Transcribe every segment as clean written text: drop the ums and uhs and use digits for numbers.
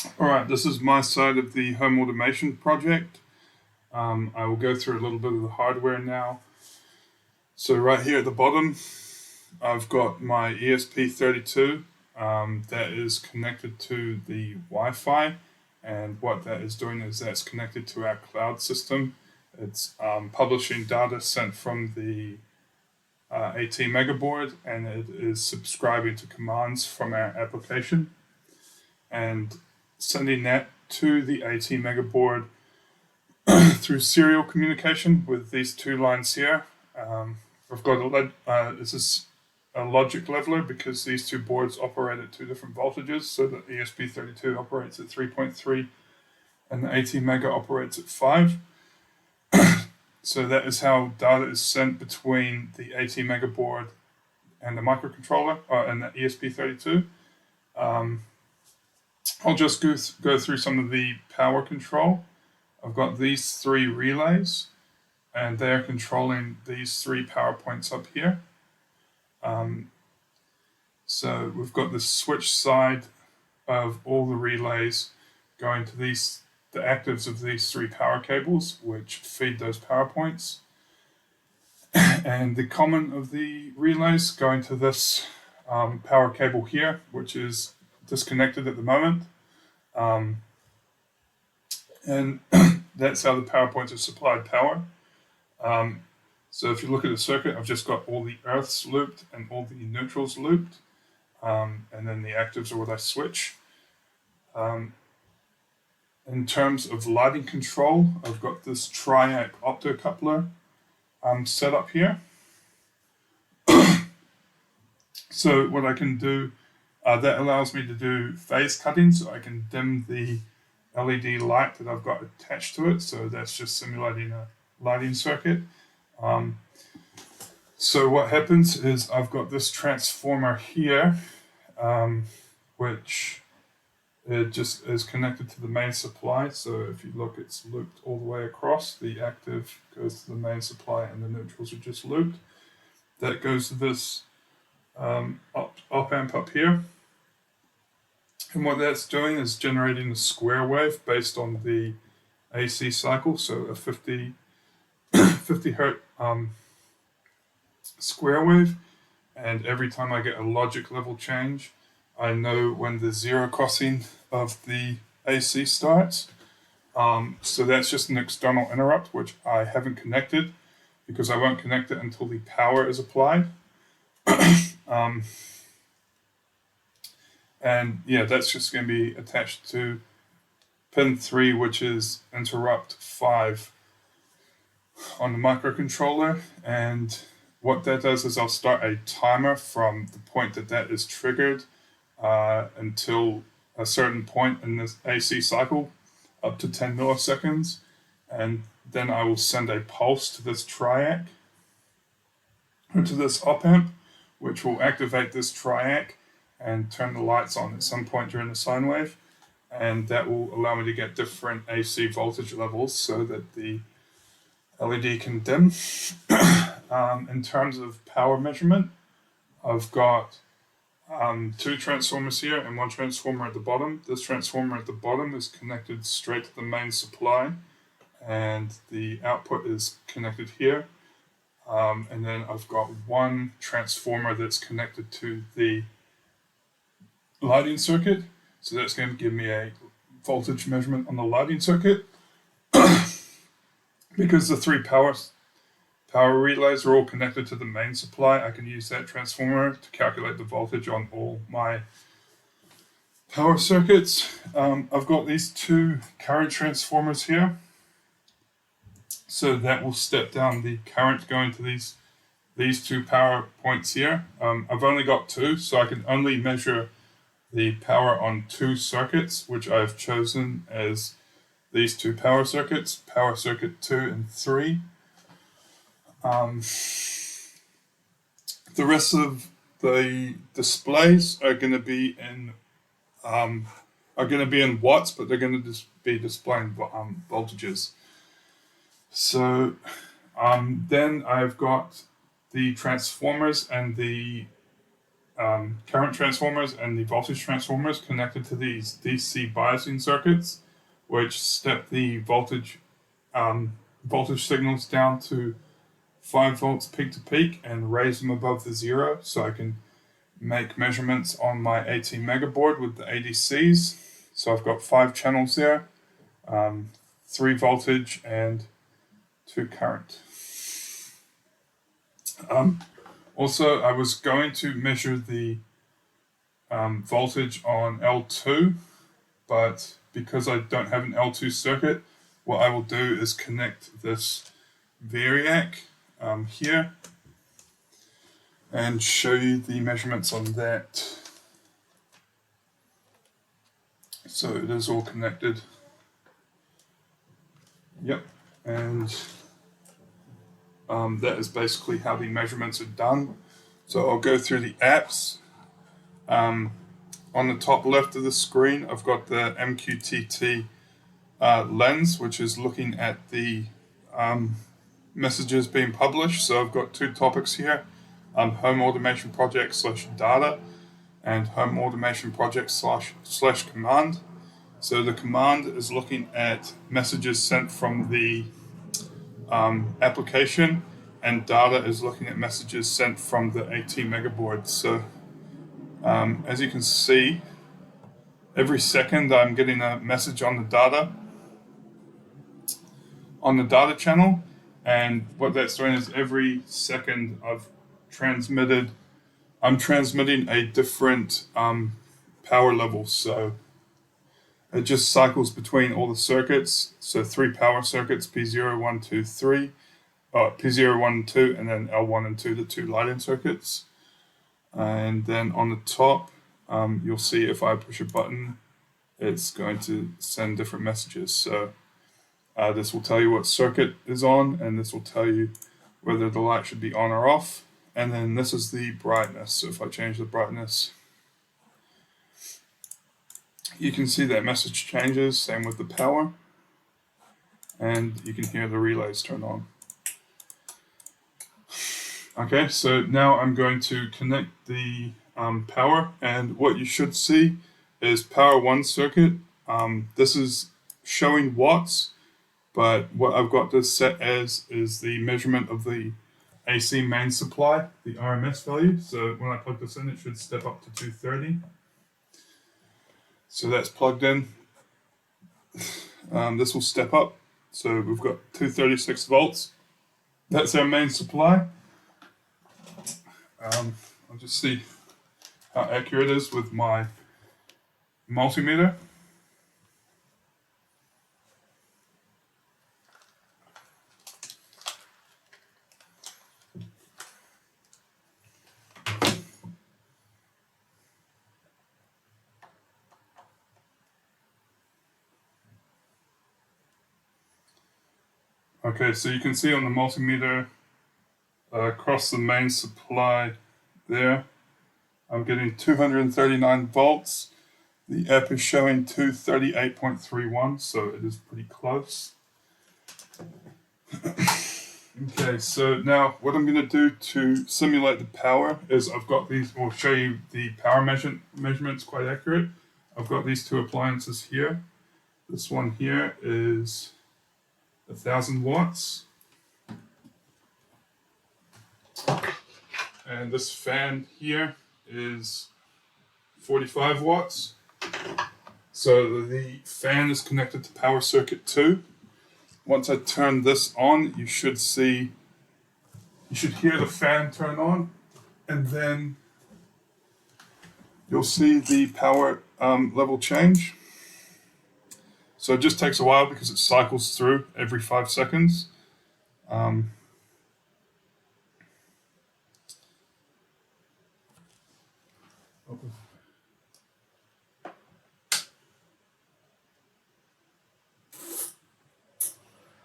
All right, this is my side of the home automation project. I will go through a little bit of the hardware now. So right here at the bottom, I've got my ESP32 that is connected to the Wi-Fi, and what that is doing is that's connected to our cloud system. It's publishing data sent from the AT Megaboard, and it is subscribing to commands from our application and sending that to the AT Megaboard through serial communication with these two lines here. I've got this is a logic leveler because these two boards operate at two different voltages. So the ESP32 operates at 3.3 and the AT Mega operates at 5. So that is how data is sent between the AT Mega board and the microcontroller and the ESP32. I'll just go through some of the power control. I've got these three relays, and they're controlling these three power points up here. So we've got the switch side of all the relays going to the actives of these three power cables, which feed those power points. And the common of the relays going to this power cable here, which is disconnected at the moment. And that's how the power points are supplied power. So if you look at the circuit, I've just got all the earths looped and all the neutrals looped. And then the actives are what I switch. In terms of lighting control, I've got this triac optocoupler set up here. So what I can do, that allows me to do phase cutting, so I can dim the LED light that I've got attached to it. So that's just simulating a lighting circuit. So what happens is I've got this transformer here, which it just is connected to the main supply. So if you look, it's looped all the way across. The active goes to the main supply and the neutrals are just looped. That goes to this op amp up here. And what that's doing is generating a square wave based on the AC cycle, so a 50 hertz square wave. And every time I get a logic level change, I know when the zero crossing of the AC starts. So that's just an external interrupt, which I haven't connected because I won't connect it until the power is applied. And yeah, that's just going to be attached to pin 3, which is interrupt 5 on the microcontroller. And what that does is I'll start a timer from the point that that is triggered until a certain point in this AC cycle, up to 10 milliseconds. And then I will send a pulse to this triac, or to this op amp, which will activate this triac and turn the lights on at some point during the sine wave. And that will allow me to get different AC voltage levels so that the LED can dim. In terms of power measurement, I've got two transformers here and one transformer at the bottom. This transformer at the bottom is connected straight to the main supply, and the output is connected here. And then I've got one transformer that's connected to the lighting circuit. So that's going to give me a voltage measurement on the lighting circuit. Because the three power relays are all connected to the main supply, I can use that transformer to calculate the voltage on all my power circuits. I've got these two current transformers here. So that will step down the current going to these two power points here. I've only got two, so I can only measure the power on two circuits, which I've chosen as these two power circuits, power circuit 2 and 3. The rest of the displays are going to be in watts, but they're going to be displaying voltages. So then I've got the transformers and the current transformers and the voltage transformers connected to these DC biasing circuits, which step the voltage signals down to 5 volts peak to peak and raise them above the zero, so I can make measurements on my 18 mega board with the ADCs. So I've got 5 channels there, 3 voltage and 2 current. Also, I was going to measure the voltage on L2, but because I don't have an L2 circuit, what I will do is connect this variac here and show you the measurements on that. So it is all connected. Yep, and that is basically how the measurements are done. So I'll go through the apps. On the top left of the screen, I've got the MQTT lens, which is looking at the messages being published. So I've got 2 topics here, home automation project / data and home automation project / command. So the command is looking at messages sent from the application, and data is looking at messages sent from the 18 mega board. So as you can see, every second I'm getting a message on the data channel, and what that's doing is every second I'm transmitting a different power level. So it just cycles between all the circuits. So 3 power circuits, P0, 1, 2, 3, P0, 1, 2, and then L1 and 2, the 2 lighting circuits. And then on the top, you'll see if I push a button, it's going to send different messages. So this will tell you what circuit is on, and this will tell you whether the light should be on or off. And then this is the brightness. So if I change the brightness, you can see that message changes, same with the power. And you can hear the relays turn on. Okay, so now I'm going to connect the power, and what you should see is power 1 circuit. This is showing watts, but what I've got this set as is the measurement of the AC main supply, the RMS value. So when I plug this in, it should step up to 230. So that's plugged in. This will step up. So we've got 236 volts. That's our main supply. I'll just see how accurate it is with my multimeter. Okay, so you can see on the multimeter across the main supply there, I'm getting 239 volts. The app is showing 238.31, so it is pretty close. Okay, so now what I'm going to do to simulate the power is I've got these, we'll show you the power measurements quite accurate. I've got these 2 appliances here. This one here is 1,000 watts. And this fan here is 45 watts. So the fan is connected to power circuit 2. Once I turn this on, you should hear the fan turn on, and then you'll see the power level change. So it just takes a while because it cycles through every 5 seconds.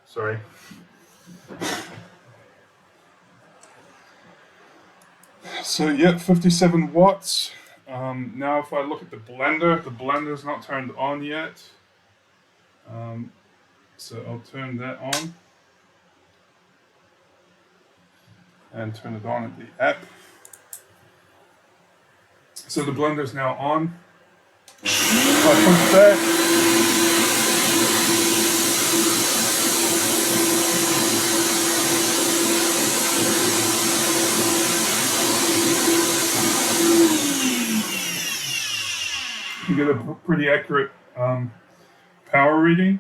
Sorry. So yeah, 57 watts. Now if I look at the blender is not turned on yet. So I'll turn that on and turn it on at the app. So the blender's now on. If I push that, you get a pretty accurate power reading.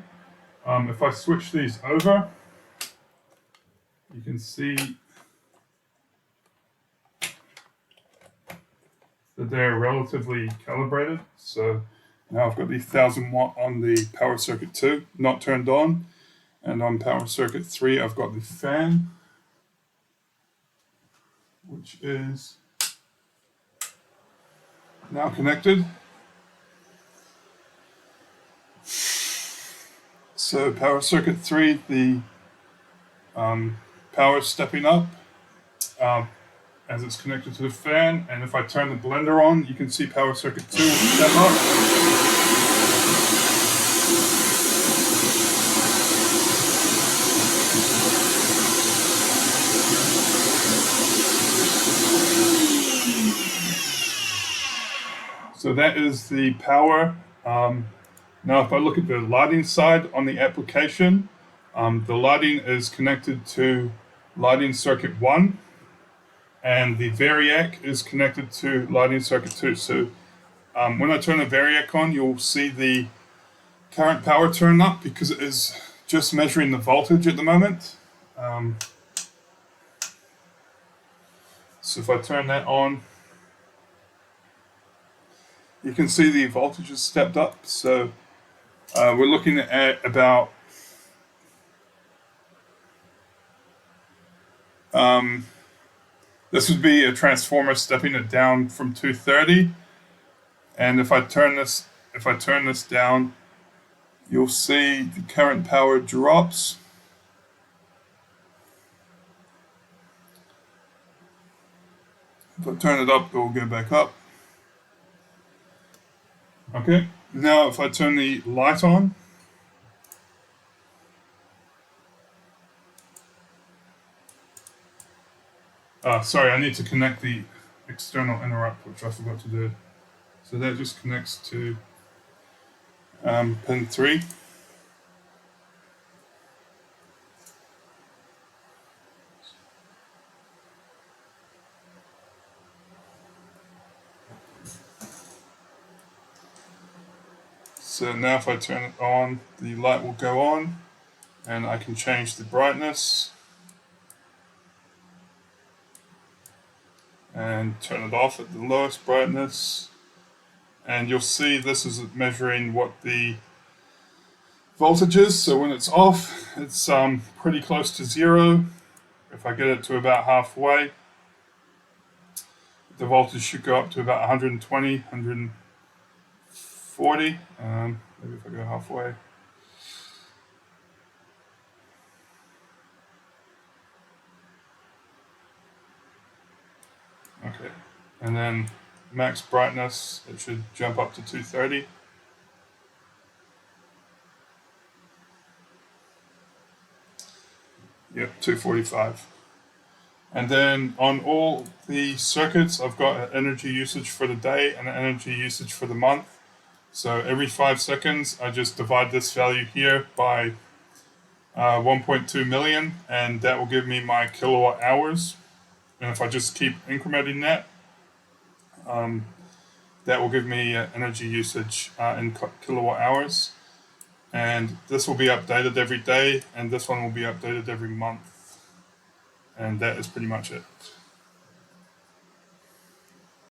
If I switch these over, you can see that they're relatively calibrated. So now I've got the 1000 watt on the power circuit 2, not turned on. And on power circuit 3, I've got the fan, which is now connected. So power circuit 3, the power is stepping up as it's connected to the fan. And if I turn the blender on, you can see power circuit 2 will step up. So that is the power. Now if I look at the lighting side on the application, the lighting is connected to lighting circuit 1, and the variac is connected to lighting circuit 2. So when I turn the variac on, you'll see the current power turn up because it is just measuring the voltage at the moment. So if I turn that on, you can see the voltage has stepped up. So we're looking at about this would be a transformer stepping it down from 230. And if I turn this down, you'll see the current power drops. If I turn it up, it will go back up. Okay, now if I turn the light on, sorry, I need to connect the external interrupt, which I forgot to do. So that just connects to pin 3. So now if I turn it on, the light will go on, and I can change the brightness and turn it off at the lowest brightness. And you'll see this is measuring what the voltage is. So when it's off, it's pretty close to 0. If I get it to about halfway, the voltage should go up to about 120, 140. Maybe if I go halfway. Okay, and then max brightness, it should jump up to 230. Yep, 245. And then on all the circuits, I've got an energy usage for the day and an energy usage for the month. So every 5 seconds, I just divide this value here by 1.2 million, and that will give me my kilowatt hours. And if I just keep incrementing that, that will give me energy usage in kilowatt hours. And this will be updated every day, and this one will be updated every month. And that is pretty much it.